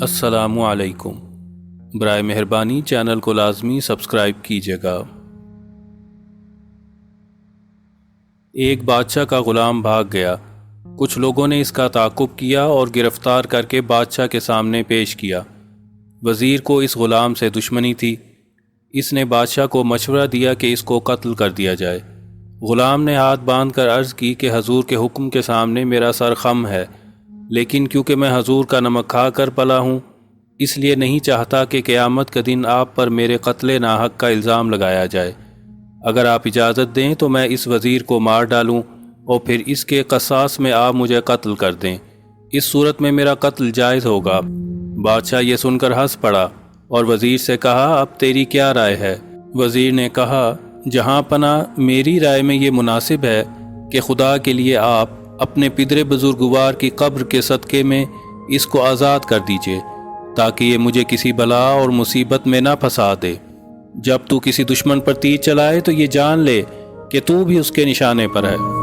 السلام علیکم۔ برائے مہربانی چینل کو لازمی سبسکرائب کیجیے گا۔ ایک بادشاہ کا غلام بھاگ گیا۔ کچھ لوگوں نے اس کا تعاقب کیا اور گرفتار کر کے بادشاہ کے سامنے پیش کیا۔ وزیر کو اس غلام سے دشمنی تھی۔ اس نے بادشاہ کو مشورہ دیا کہ اس کو قتل کر دیا جائے۔ غلام نے ہاتھ باندھ کر عرض کی کہ حضور کے حکم کے سامنے میرا سر خم ہے، لیکن کیونکہ میں حضور کا نمک کھا کر پلا ہوں، اس لیے نہیں چاہتا کہ قیامت کا دن آپ پر میرے قتل ناحق کا الزام لگایا جائے۔ اگر آپ اجازت دیں تو میں اس وزیر کو مار ڈالوں اور پھر اس کے قصاص میں آپ مجھے قتل کر دیں۔ اس صورت میں میرا قتل جائز ہوگا۔ بادشاہ یہ سن کر ہنس پڑا اور وزیر سے کہا، اب تیری کیا رائے ہے؟ وزیر نے کہا، جہاں پناہ میری رائے میں یہ مناسب ہے کہ خدا کے لیے آپ اپنے پدر بزرگوار کی قبر کے صدقے میں اس کو آزاد کر دیجئے، تاکہ یہ مجھے کسی بلا اور مصیبت میں نہ پھنسا دے۔ جب تو کسی دشمن پر تیر چلائے تو یہ جان لے کہ تو بھی اس کے نشانے پر ہے۔